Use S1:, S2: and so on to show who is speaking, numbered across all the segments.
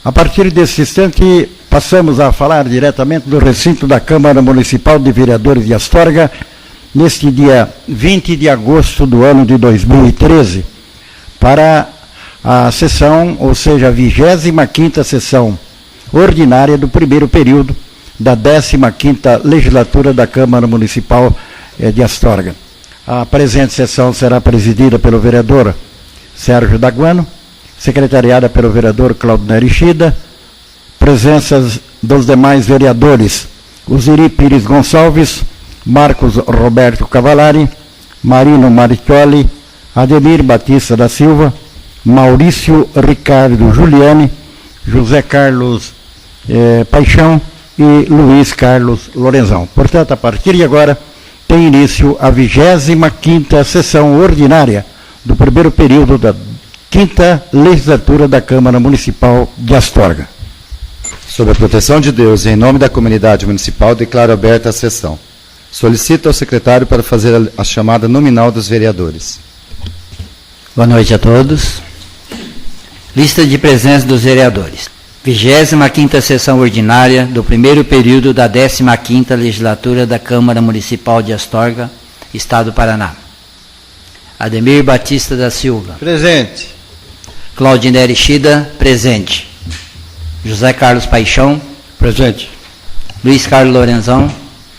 S1: A partir desse instante, passamos a falar diretamente do recinto da Câmara Municipal de Vereadores de Astorga, neste dia 20 de agosto do ano de 2013, para a sessão, ou seja, a 25ª sessão ordinária do primeiro período da 15ª legislatura da Câmara Municipal de Astorga. A presente sessão será presidida pelo vereador Sérgio Daguano, secretariada pelo vereador Claudinei Chida, presenças dos demais vereadores, Uziri Pires Gonçalves, Marcos Roberto Cavallari, Marino Mariccioli, Ademir Batista da Silva, Maurício Ricardo Giuliani, José Carlos Paixão e Luiz Carlos Lorenzão. Portanto, a partir de agora, tem início a 25ª sessão ordinária do primeiro período da 5ª legislatura da Câmara Municipal de Astorga.
S2: Sob a proteção de Deus e em nome da comunidade municipal, declaro aberta a sessão. Solicito ao secretário para fazer a chamada nominal dos vereadores.
S3: Boa noite a todos. Lista de presença dos vereadores. 25ª sessão ordinária do primeiro período da 15ª legislatura da Câmara Municipal de Astorga, Estado do Paraná. Ademir Batista da Silva.
S4: Presente.
S3: Claudinei Chida, presente. José Carlos Paixão.
S4: Presente.
S3: Luiz Carlos Lorenzão.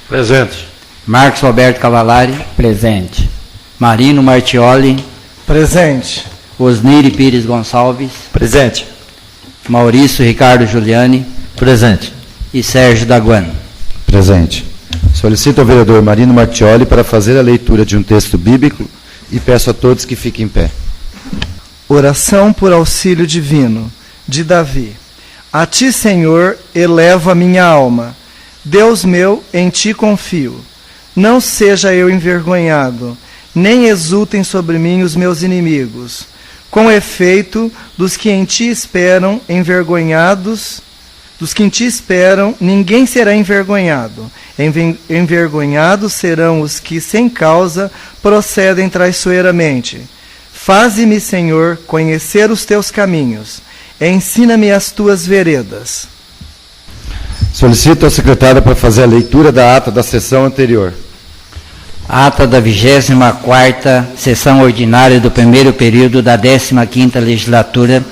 S4: Presente.
S3: Marcos Roberto Cavallari.
S5: Presente.
S3: Marino Mariccioli.
S6: Presente.
S3: Osniri Pires Gonçalves.
S4: Presente.
S3: Maurício Ricardo Giuliani.
S4: Presente.
S3: E Sérgio Daguano.
S2: Presente. Solicito ao vereador Marino Mariccioli para fazer a leitura de um texto bíblico e peço a todos que fiquem em pé.
S6: Oração por auxílio divino, de Davi. A ti, Senhor, elevo a minha alma. Deus meu, em ti confio. Não seja eu envergonhado, nem exultem sobre mim os meus inimigos. Com efeito, dos que em ti esperam, ninguém será envergonhado. Envergonhados serão os que, sem causa, procedem traiçoeiramente. Faze-me, Senhor, conhecer os teus caminhos. Ensina-me as tuas veredas.
S2: Solicito ao secretário para fazer a leitura da ata da sessão anterior.
S3: Ata da 24ª sessão ordinária do primeiro período da 15ª legislatura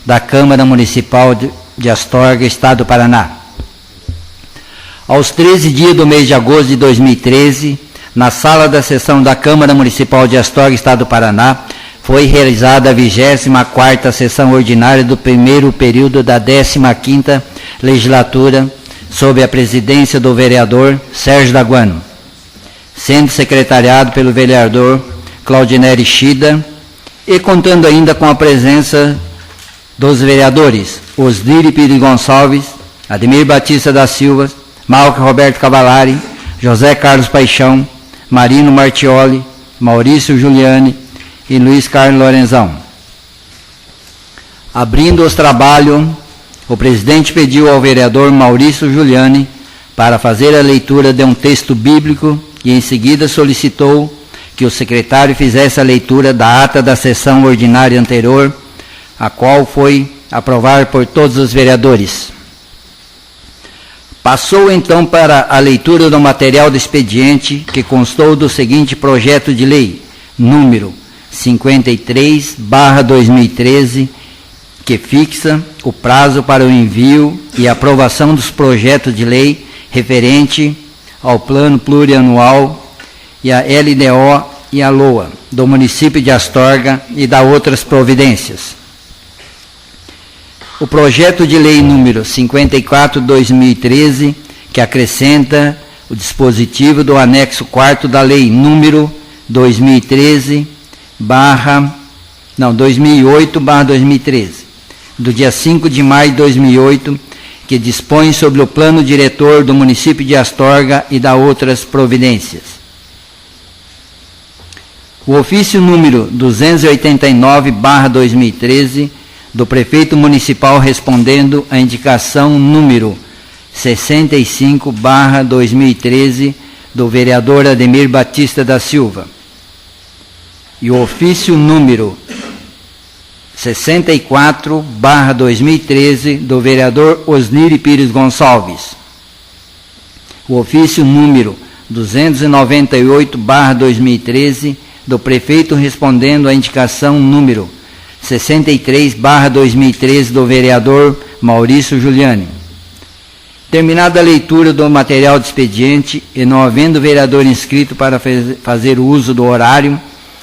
S3: da Câmara Municipal de Astorga, Estado do Paraná. Aos 13 dias do mês de agosto de 2013, na sala da sessão da Câmara Municipal de Astorga, Estado do Paraná, foi realizada a 24ª sessão ordinária do primeiro período da 15ª legislatura, sob a presidência do vereador Sérgio Daguano, sendo secretariado pelo vereador Claudinei Chida e contando ainda com a presença dos vereadores Osniri Pires Gonçalves, Ademir Batista da Silva, Marcos Roberto Cavallari, José Carlos Paixão, Marino Mariccioli, Maurício Giuliani e Luiz Carlos Lorenzão. Abrindo os trabalhos, o presidente pediu ao vereador Maurício Giuliani para fazer a leitura de um texto bíblico e em seguida solicitou que o secretário fizesse a leitura da ata da sessão ordinária anterior, a qual foi aprovada por todos os vereadores. Passou então para a leitura do material do expediente, que constou do seguinte projeto de lei, número 53/2013, que fixa o prazo para o envio e aprovação dos projetos de lei referente ao Plano Plurianual e a LDO e a LOA do município de Astorga e da outras providências. O projeto de lei número 54/2013, que acrescenta o dispositivo do anexo 4º da lei número 2008/2013, do dia 5 de maio de 2008, que dispõe sobre o plano diretor do município de Astorga e da outras providências. O ofício número 289/2013, do prefeito municipal respondendo à indicação número 65/2013, do vereador Ademir Batista da Silva. E o ofício número 64/2013 do vereador Osnir Pires Gonçalves. O ofício número 298/2013 do prefeito respondendo à indicação número 63/2013 do vereador Maurício Giuliani. Terminada a leitura do material de expediente e não havendo vereador inscrito para fazer uso do horário,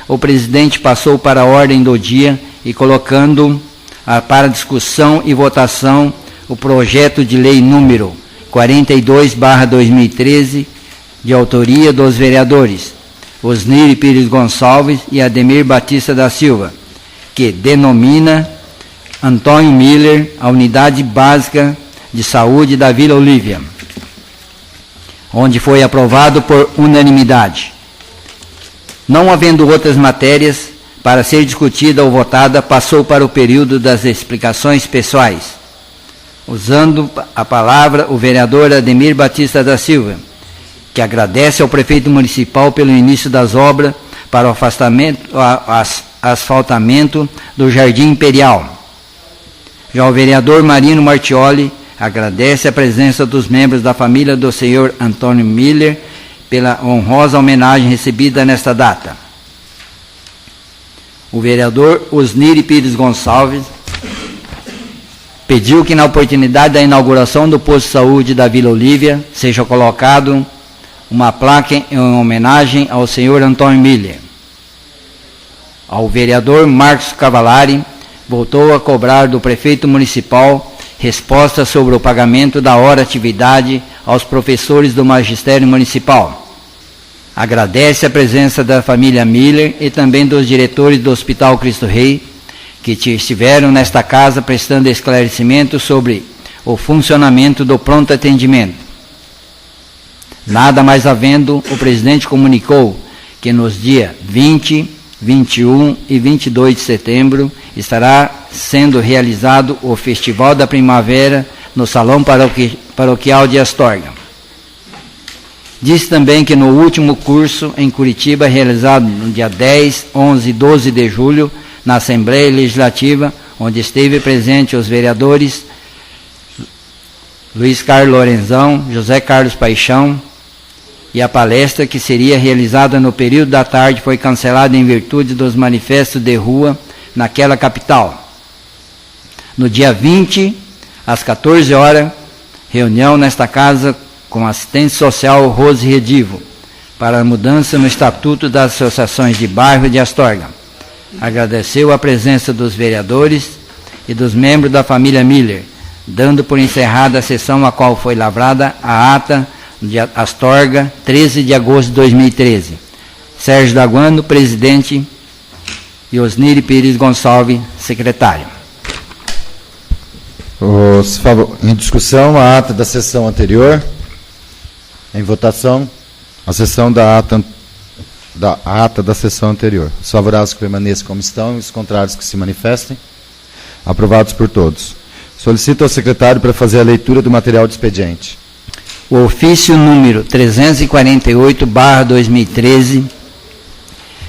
S3: o presidente passou para a ordem do dia e colocando para discussão e votação o projeto de lei número 42/2013, de autoria dos vereadores Osnir Pires Gonçalves e Ademir Batista da Silva, que denomina Antônio Miller a Unidade Básica de Saúde da Vila Olívia, onde foi aprovado por unanimidade. Não havendo outras matérias para ser discutida ou votada, passou para o período das explicações pessoais. Usando a palavra o vereador Ademir Batista da Silva, que agradece ao prefeito municipal pelo início das obras para o asfaltamento do Jardim Imperial. Já o vereador Marino Martioli agradece a presença dos membros da família do senhor Antônio Miller pela honrosa homenagem recebida nesta data. O vereador Osnir Pires Gonçalves pediu que na oportunidade da inauguração do posto de saúde da Vila Olívia seja colocado uma placa em homenagem ao senhor Antônio Miller. Ao vereador Marcos Cavalari voltou a cobrar do prefeito municipal resposta sobre o pagamento da hora atividade aos professores do magistério municipal. Agradece a presença da família Miller e também dos diretores do Hospital Cristo Rei, que estiveram nesta casa prestando esclarecimento sobre o funcionamento do pronto atendimento. Nada mais havendo, o presidente comunicou que nos dias 20, 21 e 22 de setembro estará sendo realizado o Festival da Primavera no Salão Paroquial de Astorga. Diz também que no último curso em Curitiba, realizado no dia 10, 11 e 12 de julho, na Assembleia Legislativa, onde esteve presente os vereadores Luiz Carlos Lorenzão, José Carlos Paixão, e a palestra que seria realizada no período da tarde foi cancelada em virtude dos manifestos de rua naquela capital. No dia 20, às 14 horas, reunião nesta casa com a assistente social Rose Redivo, para a mudança no Estatuto das Associações de Bairro de Astorga. Agradeceu a presença dos vereadores e dos membros da família Miller, dando por encerrada a sessão a qual foi lavrada a ata de Astorga, 13 de agosto de 2013. Sérgio Daguano, presidente, e Osnir Pires Gonçalves, secretário.
S2: Em discussão, a ata da sessão anterior. Em votação, a sessão da ata da sessão anterior. Os favoráveis que permaneçam como estão e os contrários que se manifestem. Aprovados por todos. Solicito ao secretário para fazer a leitura do material de expediente.
S3: O ofício número 348/2013,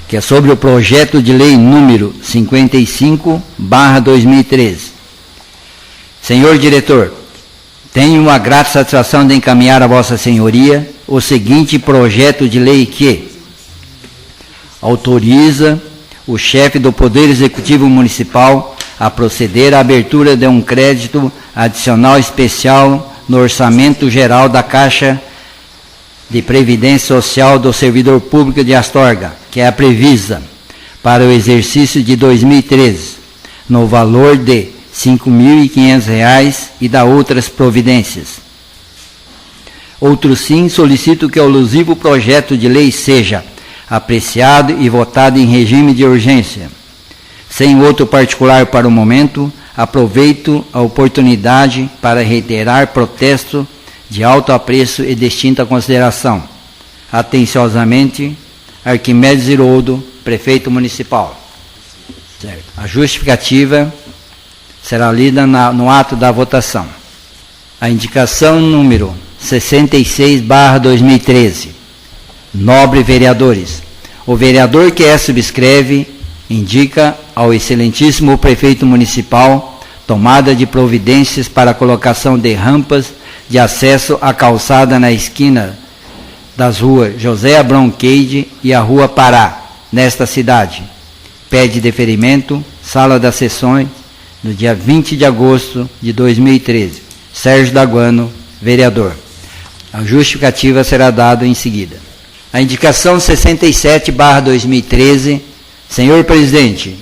S3: que é sobre o projeto de lei número 55/2013. Senhor diretor, tenho a grata satisfação de encaminhar a Vossa Senhoria o seguinte projeto de lei que autoriza o chefe do Poder Executivo Municipal a proceder à abertura de um crédito adicional especial no Orçamento Geral da Caixa de Previdência Social do Servidor Público de Astorga, que é a Previsa, para o exercício de 2013, no valor de R$ 5.500 e da outras providências. Outro sim, solicito que o alusivo projeto de lei seja apreciado e votado em regime de urgência. Sem outro particular para o momento, aproveito a oportunidade para reiterar protesto de alto apreço e distinta consideração. Atenciosamente, Arquimedes Iroldo, prefeito municipal. Certo. A justificativa será lida no ato da votação. A indicação número 66/2013. Nobre vereadores, o vereador que subscreve indica ao excelentíssimo prefeito municipal tomada de providências para a colocação de rampas de acesso à calçada na esquina das ruas José Abrão Queide e a Rua Pará, nesta cidade. Pede deferimento, Sala das Sessões, no dia 20 de agosto de 2013. Sérgio Daguano, vereador. A justificativa será dada em seguida. A indicação 67/2013, senhor presidente,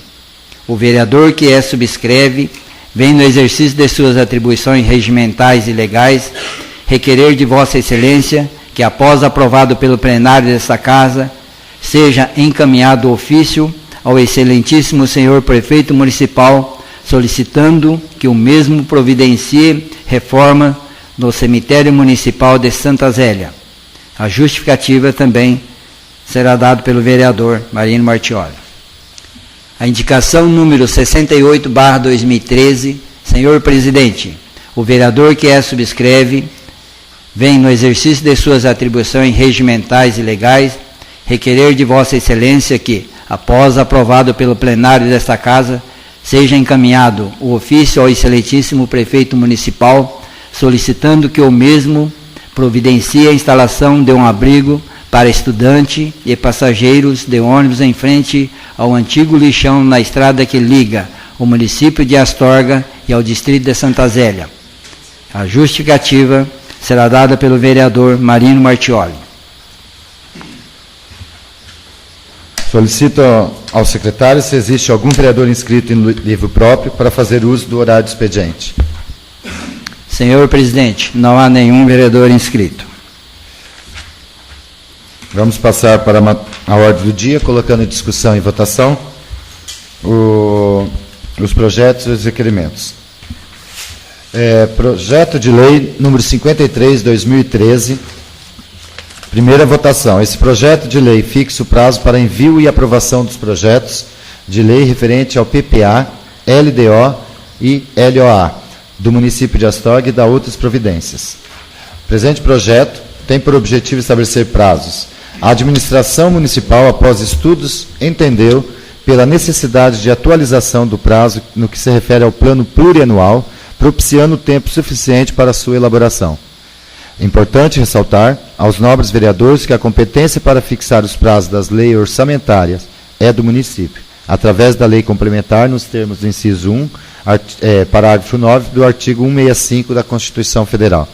S3: o vereador que subscreve vem no exercício de suas atribuições regimentais e legais requerer de Vossa Excelência que, após aprovado pelo plenário desta Casa, seja encaminhado o ofício ao excelentíssimo senhor prefeito municipal, solicitando que o mesmo providencie reforma no cemitério municipal de Santa Zélia. A justificativa também será dada pelo vereador Marino Martioli. A indicação número 68/2013, senhor presidente, o vereador que subscreve vem no exercício de suas atribuições regimentais e legais requerer de Vossa Excelência que, após aprovado pelo plenário desta Casa, seja encaminhado o ofício ao excelentíssimo prefeito municipal, solicitando que o mesmo providencie a instalação de um abrigo para estudante e passageiros de ônibus em frente ao antigo lixão na estrada que liga o município de Astorga e ao distrito de Santa Zélia. A justificativa será dada pelo vereador Marino Martioli.
S2: Solicito ao secretário se existe algum vereador inscrito em livro próprio para fazer uso do horário do expediente.
S3: Senhor presidente, não há nenhum vereador inscrito.
S2: Vamos passar para a ordem do dia, colocando em discussão e votação os projetos e os requerimentos. Projeto de lei número 53/2013. Primeira votação. Esse projeto de lei fixa o prazo para envio e aprovação dos projetos de lei referente ao PPA, LDO e LOA do município de Astorga e da outras providências. O presente projeto tem por objetivo estabelecer prazos. A administração municipal, após estudos, entendeu pela necessidade de atualização do prazo no que se refere ao plano plurianual, propiciando tempo suficiente para sua elaboração. É importante ressaltar aos nobres vereadores que a competência para fixar os prazos das leis orçamentárias é do município, através da lei complementar nos termos do inciso 1, parágrafo 9 do artigo 165 da Constituição Federal.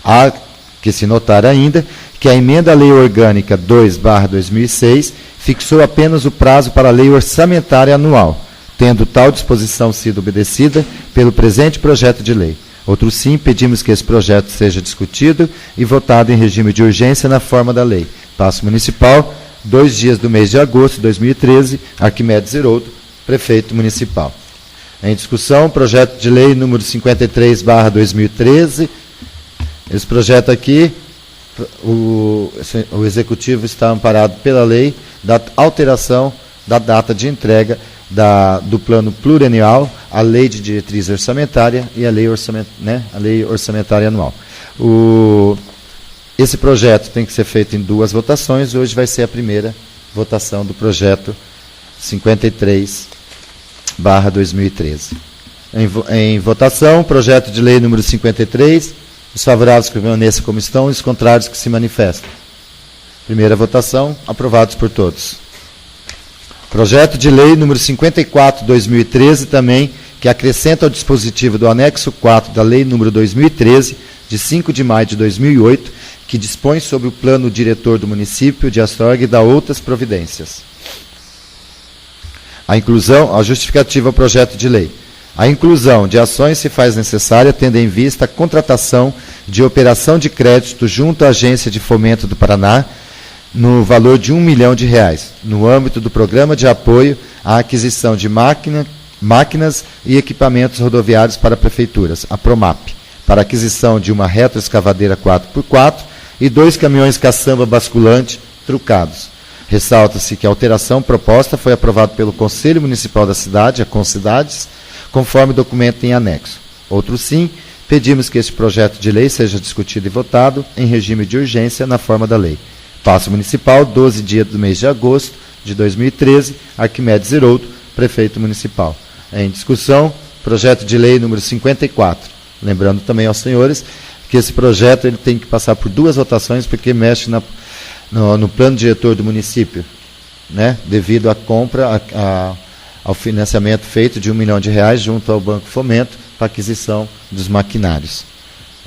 S2: Há que se notar ainda que a emenda à Lei Orgânica 2/2006 fixou apenas o prazo para a lei orçamentária anual, tendo tal disposição sido obedecida pelo presente projeto de lei. Outro sim, pedimos que esse projeto seja discutido e votado em regime de urgência na forma da lei. Paço Municipal, 2 dias do mês de agosto de 2013, Arquimedes Zeroldo, prefeito municipal. Em discussão, projeto de lei número 53/2013. Esse projeto aqui, o Executivo está amparado pela lei da alteração da data de entrega do plano plurianual, a lei de diretriz orçamentária e a lei orçamentária anual. Esse projeto tem que ser feito em 2 votações. Hoje vai ser a primeira votação do projeto 53/2013. Em votação, projeto de lei número 53. Os favoráveis que permaneçam como estão, os contrários que se manifestam. Primeira votação, aprovados por todos. Projeto de lei número 54/2013 também, que acrescenta ao dispositivo do anexo 4 da lei número 2013, de 5 de maio de 2008, que dispõe sobre o plano diretor do município de Astorga e da outras providências. A justificativa ao projeto de lei. A inclusão de ações se faz necessária tendo em vista a contratação de operação de crédito junto à Agência de Fomento do Paraná, no valor de R$1 milhão, no âmbito do Programa de Apoio à Aquisição de Máquinas e Equipamentos Rodoviários para Prefeituras, a PROMAP, para aquisição de uma retroescavadeira 4x4 e 2 caminhões caçamba basculante trucados. Ressalta-se que a alteração proposta foi aprovada pelo Conselho Municipal da cidade, a Concidades, conforme documento em anexo. Outro sim, pedimos que este projeto de lei seja discutido e votado em regime de urgência na forma da lei. Paço Municipal, 12 dias do mês de agosto de 2013, Arquimedes Zeroldo, prefeito municipal. Em discussão, projeto de lei número 54. Lembrando também aos senhores que esse projeto ele tem que passar por 2 votações, porque mexe no plano diretor do município, né, devido à compra, ao financiamento feito de R$1 milhão junto ao Banco Fomento para aquisição dos maquinários.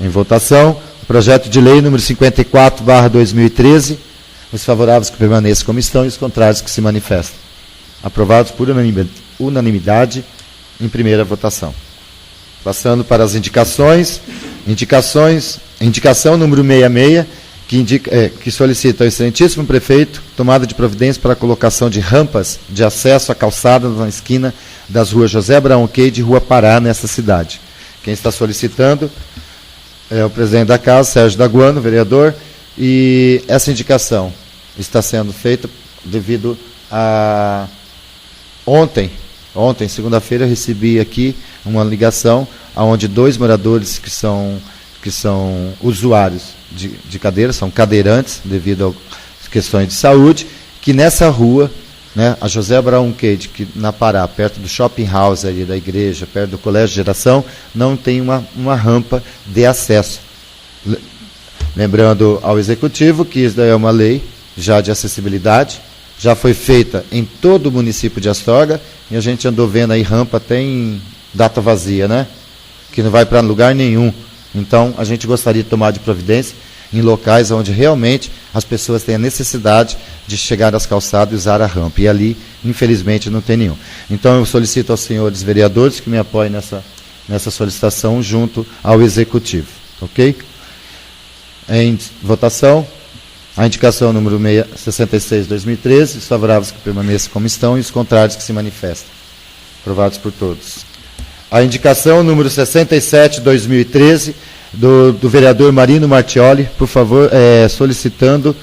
S2: Em votação, o projeto de lei número 54/2013, os favoráveis que permaneçam como estão e os contrários que se manifestam. Aprovados por unanimidade em primeira votação. Passando para as indicações. Indicação número 66, que solicita ao excelentíssimo prefeito tomada de providência para a colocação de rampas de acesso à calçada na esquina das ruas José Abraão Keide e Rua Pará, nesta cidade. Quem está solicitando é o presidente da casa, Sérgio Daguano, vereador, e essa indicação está sendo feita devido a... Ontem, segunda-feira, eu recebi aqui uma ligação onde 2 moradores que são usuários de cadeiras, são cadeirantes devido a questões de saúde, que nessa rua, né, a José Abraão Keide, que na Pará, perto do shopping house ali da igreja, perto do Colégio Geração, não tem uma rampa de acesso. Lembrando ao Executivo que isso é uma lei já de acessibilidade, já foi feita em todo o município de Astorga, e a gente andou vendo aí rampa até em data vazia, né? Que não vai para lugar nenhum. Então, a gente gostaria de tomar de providência em locais onde realmente as pessoas têm a necessidade de chegar às calçadas e usar a rampa. E ali, infelizmente, não tem nenhum. Então, eu solicito aos senhores vereadores que me apoiem nessa solicitação junto ao Executivo. Ok? Em votação, a indicação número 66/2013, os favoráveis que permaneçam como estão e os contrários que se manifestam. Aprovados por todos. A indicação número 67/2013, do vereador Marino Martioli, por favor, solicitando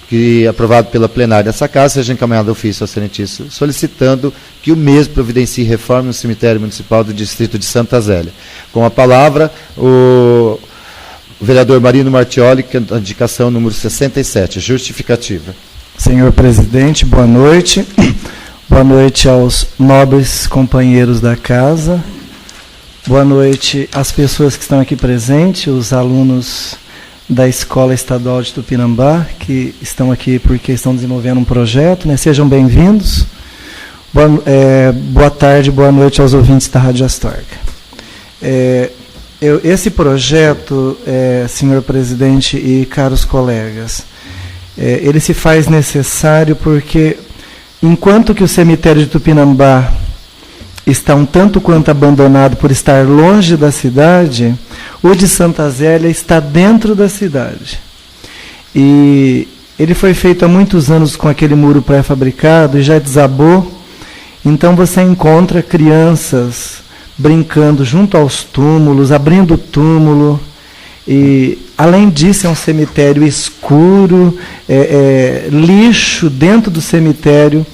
S2: que, aprovado pela plenária dessa casa, seja encaminhado ofício ao excelentíssimo, solicitando que o mesmo providencie reforma no cemitério municipal do distrito de Santa Zélia. Com a palavra, o vereador Marino Martioli, que é a indicação número 67, justificativa.
S6: Senhor presidente, boa noite. Boa noite aos nobres companheiros da casa. Boa noite às pessoas que estão aqui presentes, os alunos da Escola Estadual de Tupinambá, que estão aqui porque estão desenvolvendo um projeto, né? Sejam bem-vindos. Boa tarde, boa noite aos ouvintes da Rádio Astorga. Esse projeto, senhor presidente e caros colegas, ele se faz necessário porque, enquanto que o cemitério de Tupinambá está um tanto quanto abandonado por estar longe da cidade, o de Santa Zélia está dentro da cidade. E ele foi feito há muitos anos com aquele muro pré-fabricado e já desabou. Então você encontra crianças brincando junto aos túmulos, abrindo o túmulo. E, além disso, é um cemitério escuro, lixo dentro do cemitério.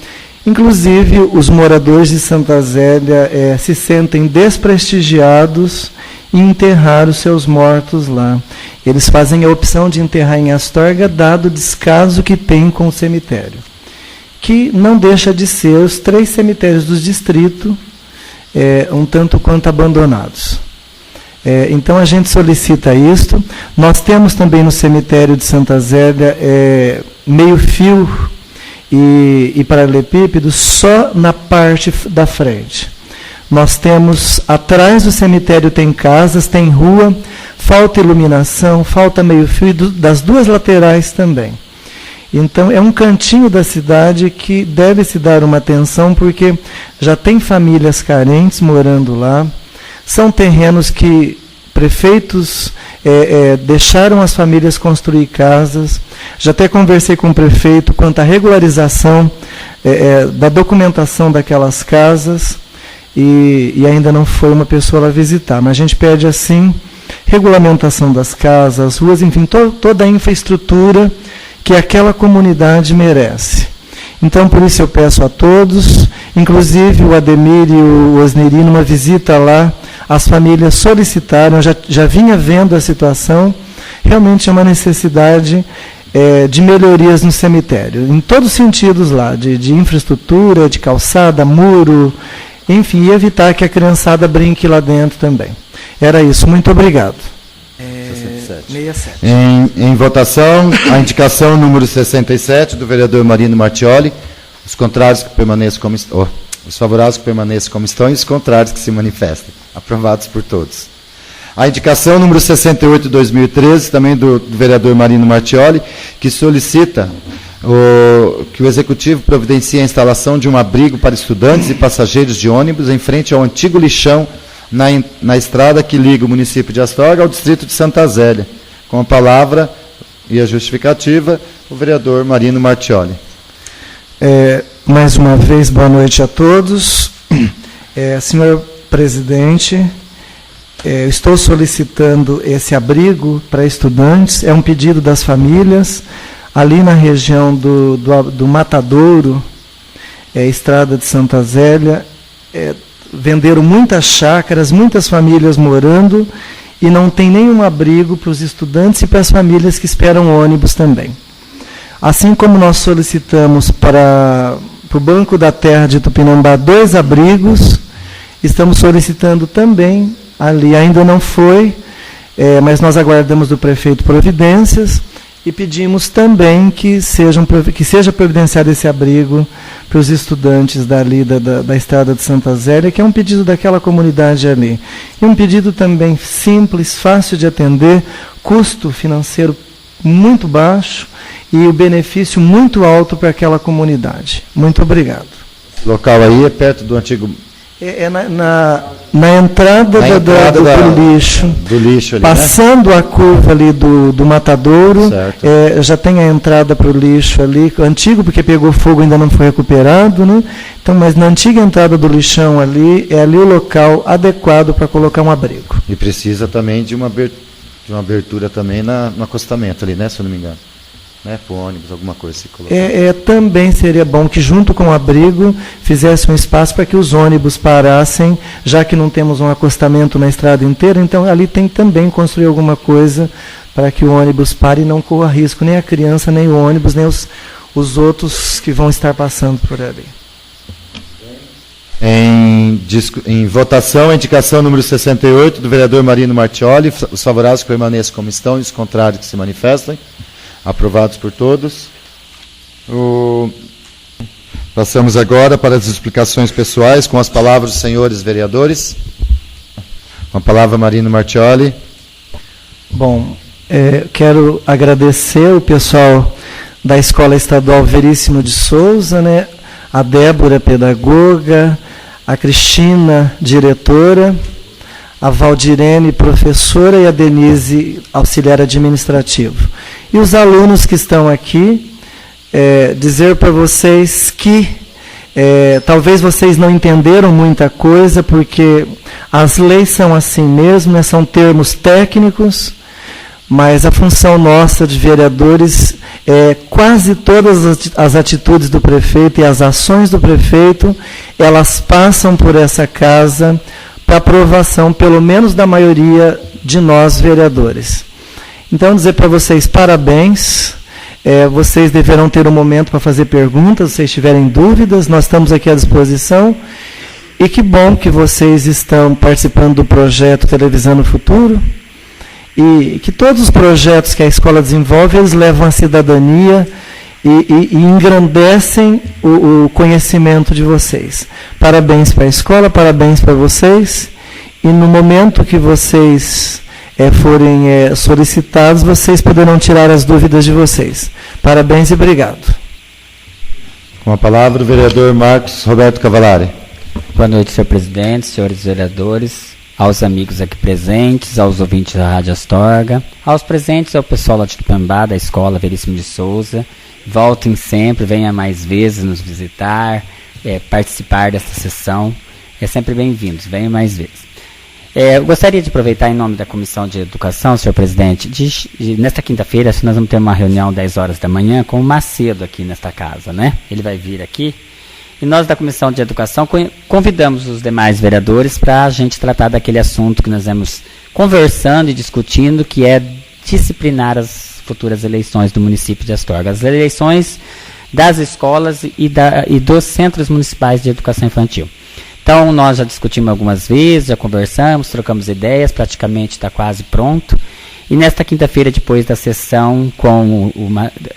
S6: Inclusive, os moradores de Santa Zélia se sentem desprestigiados em enterrar os seus mortos lá. Eles fazem a opção de enterrar em Astorga, dado o descaso que tem com o cemitério, que não deixa de ser os 3 cemitérios do distrito, um tanto quanto abandonados. Então, a gente solicita isto. Nós temos também no cemitério de Santa Zélia meio-fio e paralelepípedo só na parte da frente. Nós temos, atrás do cemitério tem casas, tem rua, falta iluminação, falta meio-fio das 2 laterais também. Então, é um cantinho da cidade que deve se dar uma atenção, porque já tem famílias carentes morando lá. São terrenos que prefeitos deixaram as famílias construir casas. Já até conversei com o prefeito quanto à regularização da documentação daquelas casas, e ainda não foi uma pessoa lá visitar. Mas a gente pede, assim, regulamentação das casas, ruas, enfim, toda a infraestrutura que aquela comunidade merece. Então, por isso eu peço a todos, inclusive o Ademir e o Osneri, numa visita lá, as famílias solicitaram, já vinha vendo a situação, realmente é uma necessidade de melhorias no cemitério, em todos os sentidos lá, de infraestrutura, de calçada, muro, enfim, e evitar que a criançada brinque lá dentro também. Era isso, muito obrigado. 67.
S2: Em votação, a indicação número 67 do vereador Marino Martioli, os contrários que permaneçam como estão, os favoráveis que permaneçam como estão e os contrários que se manifestem. Aprovados por todos. A indicação número 68 de 2013, também do vereador Marino Martioli, que solicita que o Executivo providencie a instalação de um abrigo para estudantes e passageiros de ônibus em frente ao antigo lixão na estrada que liga o município de Astorga ao distrito de Santa Zélia. Com a palavra e a justificativa, o vereador Marino Martioli.
S6: Mais uma vez, boa noite a todos. Senhor presidente, estou solicitando esse abrigo para estudantes, é um pedido das famílias, ali na região do Matadouro, estrada de Santa Zélia, venderam muitas chácaras, muitas famílias morando, e não tem nenhum abrigo para os estudantes e para as famílias que esperam ônibus também. Assim como nós solicitamos para o Banco da Terra de Tupinambá 2 abrigos, estamos solicitando também, ali ainda não foi, mas nós aguardamos do prefeito providências, e pedimos também que seja providenciado esse abrigo para os estudantes dali da estrada de Santa Zélia, que é um pedido daquela comunidade ali. E um pedido também simples, fácil de atender, custo financeiro muito baixo e o benefício muito alto para aquela comunidade. Muito obrigado.
S2: O local aí é perto do antigo...
S6: Na entrada do lixo,
S2: ali,
S6: passando, né? A curva ali do Matadouro, já tem a entrada para o lixo ali, antigo, porque pegou fogo e ainda não foi recuperado, né? Então, mas na antiga entrada do lixão ali, é ali o local adequado para colocar um abrigo.
S2: E precisa também de uma abertura também no acostamento ali, né, se eu não me engano. Né, para o ônibus, alguma coisa se colocar.
S6: Também seria bom que, junto com o abrigo, fizesse um espaço para que os ônibus parassem, já que não temos um acostamento na estrada inteira, então ali tem que também construir alguma coisa para que o ônibus pare e não corra risco, nem a criança, nem o ônibus, nem os outros que vão estar passando por ali.
S2: Em votação, a indicação número 68 do vereador Marino Martioli, os favoráveis que permaneçam como estão e os contrários que se manifestem. Aprovados por todos. Passamos agora para as explicações pessoais, com as palavras dos senhores vereadores. Com a palavra, Marino Martioli.
S6: Bom, quero agradecer o pessoal da Escola Estadual Veríssimo de Souza, né? A Débora, pedagoga, a Cristina, diretora, a Valdirene, professora, e a Denise, auxiliar administrativo. E os alunos que estão aqui, dizer para vocês que talvez vocês não entenderam muita coisa, porque as leis são assim mesmo, né, são termos técnicos, mas a função nossa de vereadores quase todas as atitudes do prefeito e as ações do prefeito, elas passam por essa casa para aprovação, pelo menos da maioria de nós vereadores. Então, dizer para vocês parabéns, vocês deverão ter um momento para fazer perguntas, se vocês tiverem dúvidas, nós estamos aqui à disposição, e que bom que vocês estão participando do projeto Televisando o Futuro, e que todos os projetos que a escola desenvolve, eles levam a cidadania e engrandecem o conhecimento de vocês. Parabéns para a escola, parabéns para vocês, e no momento que vocês forem solicitados, vocês poderão tirar as dúvidas de vocês. Parabéns e obrigado.
S2: Com a palavra o vereador Marcos Roberto Cavallari.
S5: Boa noite, senhor presidente, senhores vereadores, aos amigos aqui presentes, aos ouvintes da Rádio Astorga, aos presentes, ao pessoal lá de Tupinambá, da Escola Veríssimo de Souza. Voltem sempre, venham mais vezes nos visitar, participar dessa sessão. É sempre bem-vindos, venham mais vezes. Eu gostaria de aproveitar, em nome da Comissão de Educação, senhor presidente, nesta quinta-feira, nós vamos ter uma reunião às 10 horas da manhã com o Macedo aqui nesta casa, né? Ele vai vir aqui. E nós, da Comissão de Educação, convidamos os demais vereadores para a gente tratar daquele assunto que nós vamos conversando e discutindo, que é disciplinar as futuras eleições do município de Astorga. As eleições das escolas e dos centros municipais de educação infantil. Então, nós já discutimos algumas vezes, já conversamos, trocamos ideias, praticamente está quase pronto. E nesta quinta-feira, depois da sessão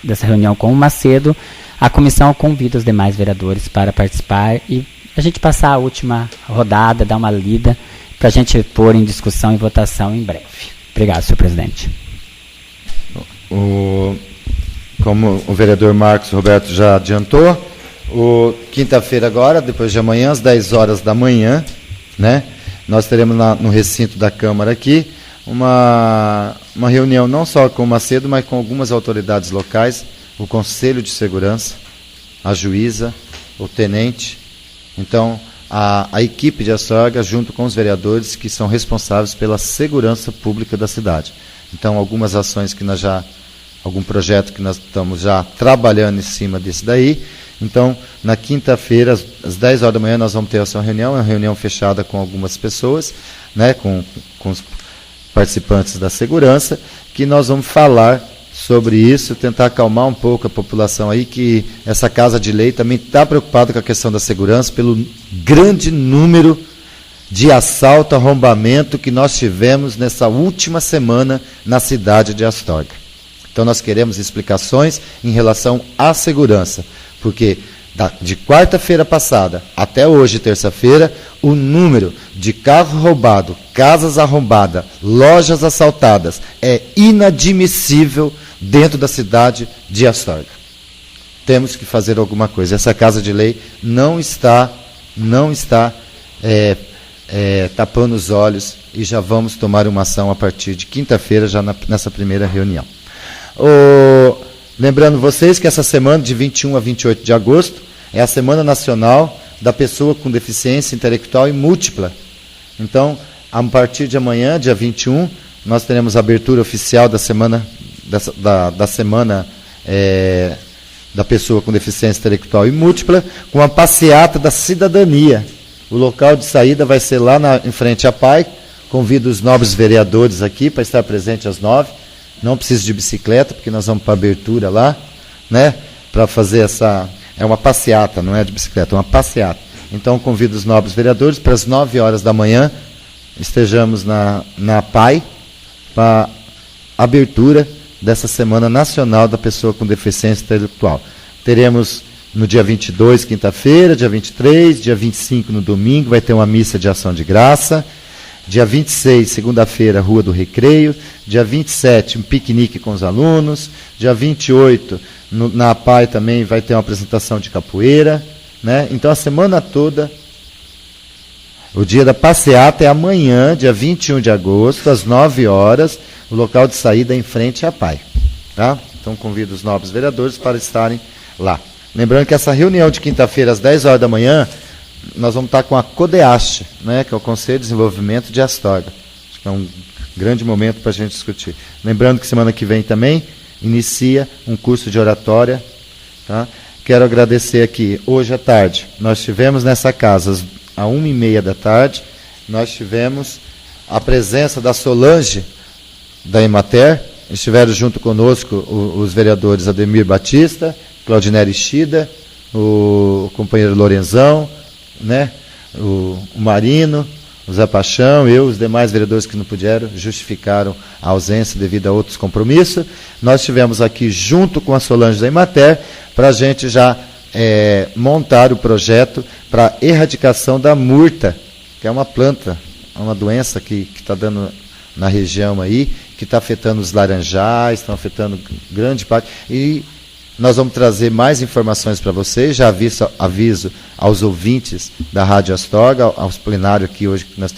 S5: dessa reunião com o Macedo, a comissão convida os demais vereadores para participar e a gente passar a última rodada, dar uma lida, para a gente pôr em discussão e votação em breve. Obrigado, senhor presidente.
S2: Como o vereador Marcos Roberto já adiantou, quinta-feira agora, depois de amanhã, às 10 horas da manhã, né, nós teremos no recinto da Câmara aqui uma reunião não só com o Macedo, mas com algumas autoridades locais, o Conselho de Segurança, a juíza, o tenente. Então, a equipe de Astorga, junto com os vereadores que são responsáveis pela segurança pública da cidade. Então, algumas ações que nós algum projeto que nós estamos já trabalhando em cima desse daí. Então, na quinta-feira, às 10 horas da manhã, nós vamos ter essa reunião, é uma reunião fechada com algumas pessoas, né, com os participantes da segurança, que nós vamos falar sobre isso, tentar acalmar um pouco a população aí, que essa Casa de Lei também está preocupada com a questão da segurança, pelo grande número de assalto, arrombamento que nós tivemos nessa última semana na cidade de Astorga. Então nós queremos explicações em relação à segurança, porque de quarta-feira passada até hoje, terça-feira, o número de carro roubado, casas arrombadas, lojas assaltadas é inadmissível dentro da cidade de Astorga. Temos que fazer alguma coisa. Essa Casa de Lei não está tapando os olhos e já vamos tomar uma ação a partir de quinta-feira, já nessa primeira reunião. Lembrando vocês que essa semana, de 21 a 28 de agosto, é a Semana Nacional da Pessoa com Deficiência Intelectual e Múltipla. Então, a partir de amanhã, dia 21, nós teremos a abertura oficial da Semana da Pessoa com Deficiência Intelectual e Múltipla, com a passeata da cidadania. O local de saída vai ser lá em frente à PAI. Convido os nobres vereadores aqui para estar presente às 9h. Não precisa de bicicleta, porque nós vamos para a abertura lá, né, para fazer essa... É uma passeata, não é de bicicleta, é uma passeata. Então, convido os nobres vereadores para as 9 horas da manhã, estejamos na PAI, para a abertura dessa Semana Nacional da Pessoa com Deficiência Intelectual. Teremos no dia 22, quinta-feira, dia 23, dia 25, no domingo, vai ter uma missa de ação de graça. Dia 26, segunda-feira, Rua do Recreio. Dia 27, um piquenique com os alunos. Dia 28, na APAI também vai ter uma apresentação de capoeira. Né? Então, a semana toda, o dia da passeata é amanhã, dia 21 de agosto, às 9 horas, o local de saída é em frente à APAI. Tá? Então, convido os nobres vereadores para estarem lá. Lembrando que essa reunião de quinta-feira, às 10 horas da manhã, nós vamos estar com a CODEAST, né, que é o Conselho de Desenvolvimento de Astorga. Acho que é um grande momento para a gente discutir. Lembrando que semana que vem também inicia um curso de oratória. Tá? Quero agradecer aqui, hoje à tarde, nós tivemos nessa casa, às 1h30 da tarde, nós tivemos a presença da Solange, da Emater. Estiveram junto conosco os vereadores Ademir Batista, Claudinei Shida, o companheiro Lorenzão, né, o Marino, o Zé Paixão, eu, os demais vereadores que não puderam, justificaram a ausência devido a outros compromissos. Nós estivemos aqui junto com a Solange da Emater para a gente já montar o projeto para erradicação da murta, que é uma planta, uma doença que está dando na região aí, que está afetando os laranjais, estão afetando grande parte, e nós vamos trazer mais informações para vocês. Já aviso aos ouvintes da Rádio Astorga, aos plenários aqui hoje, que nós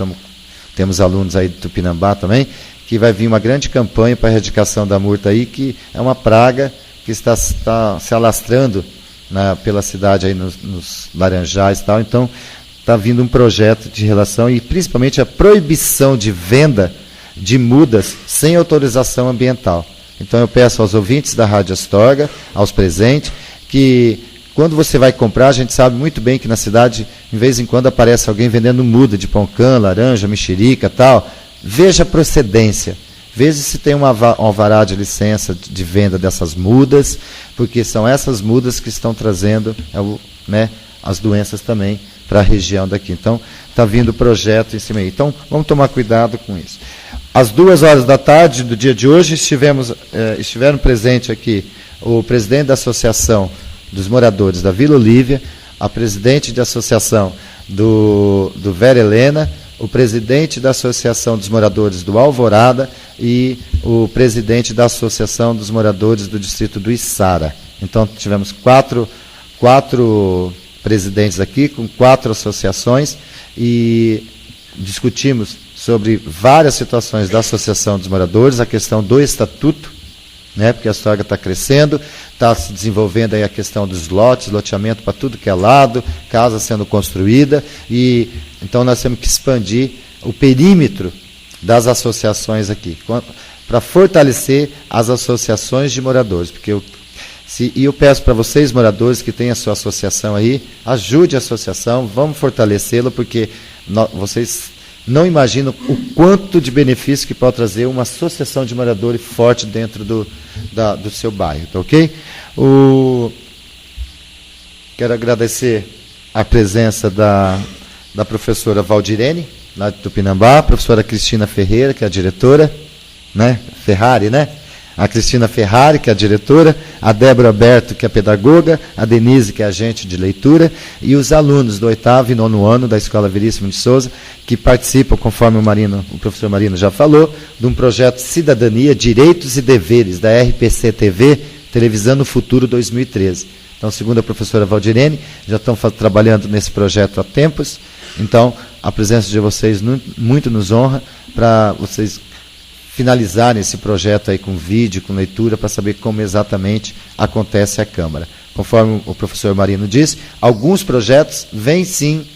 S2: temos alunos aí de Tupinambá também, que vai vir uma grande campanha para a erradicação da murta aí, que é uma praga que está se alastrando pela cidade aí nos laranjais e tal. Então, está vindo um projeto de relação, e principalmente a proibição de venda de mudas sem autorização ambiental. Então eu peço aos ouvintes da Rádio Astorga, aos presentes, que quando você vai comprar, a gente sabe muito bem que na cidade, de vez em quando, aparece alguém vendendo muda de pão-cã, laranja, mexerica, tal. Veja a procedência. veja se tem um alvará de licença de venda dessas mudas, porque são essas mudas que estão trazendo as doenças também para a região daqui. Então, está vindo o projeto em cima aí. Então, vamos tomar cuidado com isso. Às 14h do dia de hoje, estiveram presentes aqui o presidente da Associação dos Moradores da Vila Olívia, a presidente da Associação do Vera Helena, o presidente da Associação dos Moradores do Alvorada e o presidente da Associação dos Moradores do Distrito do Içara. Então, tivemos quatro presidentes aqui, com 4 associações, e discutimos sobre várias situações da Associação dos Moradores, a questão do estatuto, porque a Astorga está crescendo, está se desenvolvendo aí a questão dos loteamento para tudo que é lado, casa sendo construída, e então nós temos que expandir o perímetro das associações aqui, para fortalecer as associações de moradores, porque eu peço para vocês, moradores, que têm a sua associação aí, ajude a associação, vamos fortalecê-la, porque vocês não imaginam o quanto de benefício que pode trazer uma associação de moradores forte dentro do seu bairro, tá ok? Quero agradecer a presença da professora Valdirene, lá de Tupinambá, a professora Cristina Ferreira, que é a diretora, Ferrari, a Cristina Ferrari, que é a diretora, a Débora Alberto, que é a pedagoga, a Denise, que é agente de leitura, e os alunos do 8º e 9º ano da Escola Veríssimo de Souza, que participam, conforme o professor Marino já falou, de um projeto Cidadania, Direitos e Deveres, da RPC TV, Televisão no Futuro 2013. Então, segundo a professora Valdirene, já estão trabalhando nesse projeto há tempos, então a presença de vocês muito nos honra, para vocês finalizarem esse projeto aí com vídeo, com leitura, para saber como exatamente acontece a Câmara. Conforme o professor Marino disse, alguns projetos vêm sim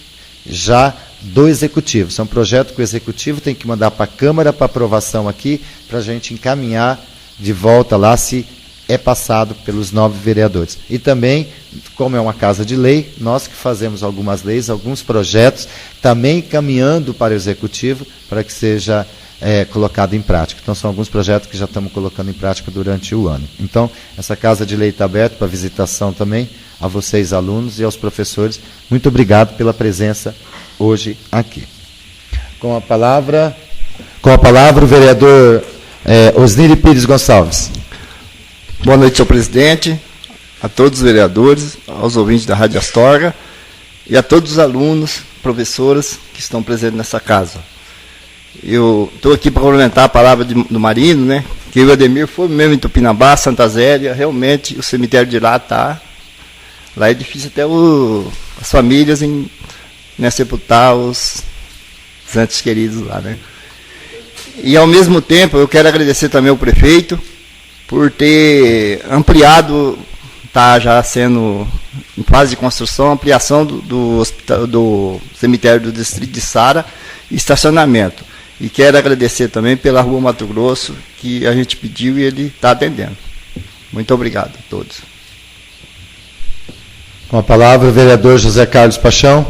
S2: já do Executivo. São projetos que o Executivo tem que mandar para a Câmara para aprovação aqui, para a gente encaminhar de volta lá, se é passado pelos 9 vereadores. E também, como é uma casa de lei, nós que fazemos algumas leis, alguns projetos, também caminhando para o Executivo, para que seja colocado em prática. Então, são alguns projetos que já estamos colocando em prática durante o ano. Então, essa casa de lei está aberta para visitação também a vocês, alunos, e aos professores. Muito obrigado pela presença hoje aqui. Com a palavra o vereador Osniri Pires Gonçalves.
S7: Boa noite, senhor presidente, a todos os vereadores, aos ouvintes da Rádio Astorga e a todos os alunos, professoras que estão presentes nessa casa. Eu estou aqui para complementar a palavra do Marino, que o Ademir foi mesmo em Tupinambá, Santa Zélia, realmente o cemitério de lá está. Lá é difícil até as famílias sepultar os entes queridos lá, E ao mesmo tempo eu quero agradecer também ao prefeito por ter ampliado, está já sendo em fase de construção, ampliação do cemitério do distrito de Içara e estacionamento. E quero agradecer também pela Rua Mato Grosso, que a gente pediu e ele está atendendo. Muito obrigado a todos.
S2: Com a palavra o vereador José Carlos Paixão.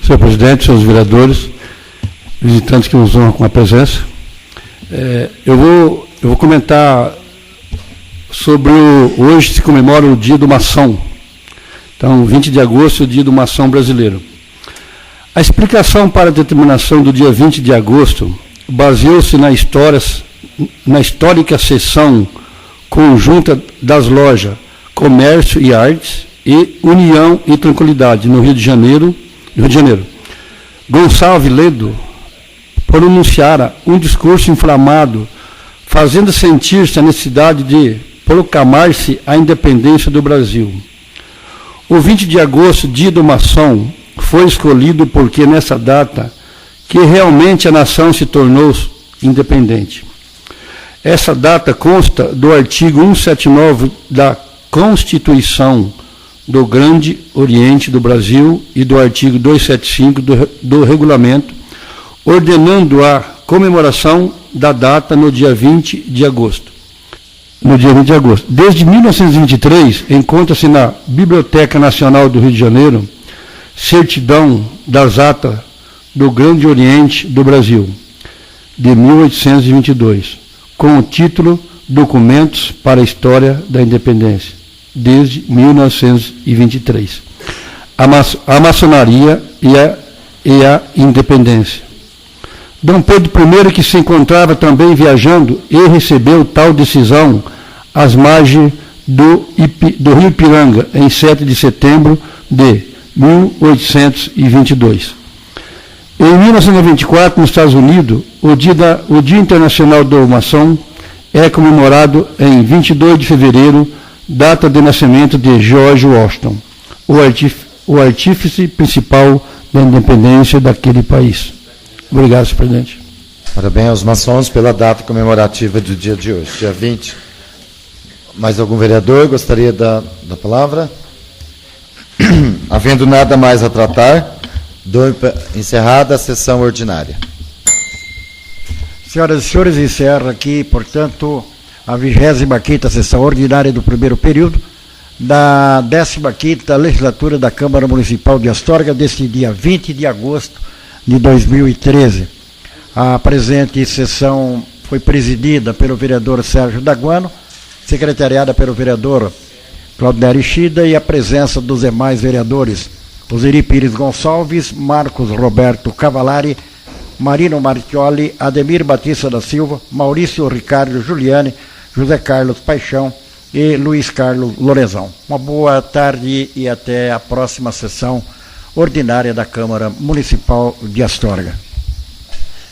S4: Senhor presidente, senhores vereadores, visitantes que nos honram com a presença, eu vou comentar sobre hoje se comemora o Dia do Maçom. Então, 20 de agosto é o Dia do Maçom brasileiro. A explicação para a determinação do dia 20 de agosto baseou-se na histórica sessão conjunta das lojas Comércio e Artes e União e Tranquilidade, no Rio de Janeiro. Gonçalves Ledo pronunciara um discurso inflamado, fazendo sentir-se a necessidade de proclamar-se a independência do Brasil. O 20 de agosto, dia do maçom, foi escolhido porque nessa data que realmente a nação se tornou independente. Essa data consta do artigo 179 da Constituição do Grande Oriente do Brasil e do artigo 275 do Regulamento, ordenando a comemoração da data no dia 20 de agosto. Desde 1923, encontra-se na Biblioteca Nacional do Rio de Janeiro certidão das atas do Grande Oriente do Brasil. de 1822, com o título Documentos para a História da Independência, desde 1923. A maçonaria e a independência. Dom Pedro I, que se encontrava também viajando, e recebeu tal decisão às margens do Rio Ipiranga, em 7 de setembro de 1822. Em 1924, nos Estados Unidos, o Dia Internacional do Maçom é comemorado em 22 de fevereiro, data de nascimento de George Washington, o artífice principal da independência daquele país. Obrigado, senhor presidente.
S2: Parabéns aos maçons pela data comemorativa do dia de hoje, dia 20. Mais algum vereador gostaria da palavra? Havendo nada mais a tratar, dou encerrada a sessão ordinária.
S1: Senhoras e senhores, encerra aqui, portanto, a 25ª sessão ordinária do primeiro período da 15ª legislatura da Câmara Municipal de Astorga, deste dia 20 de agosto de 2013. A presente sessão foi presidida pelo vereador Sérgio Daguano, secretariada pelo vereador Claudinei Ishida, e a presença dos demais vereadores: Osiri Pires Gonçalves, Marcos Roberto Cavalari, Marino Martioli, Ademir Batista da Silva, Maurício Ricardo Giuliani, José Carlos Paixão e Luiz Carlos Lorenzão. Uma boa tarde e até a próxima sessão ordinária da Câmara Municipal de Astorga.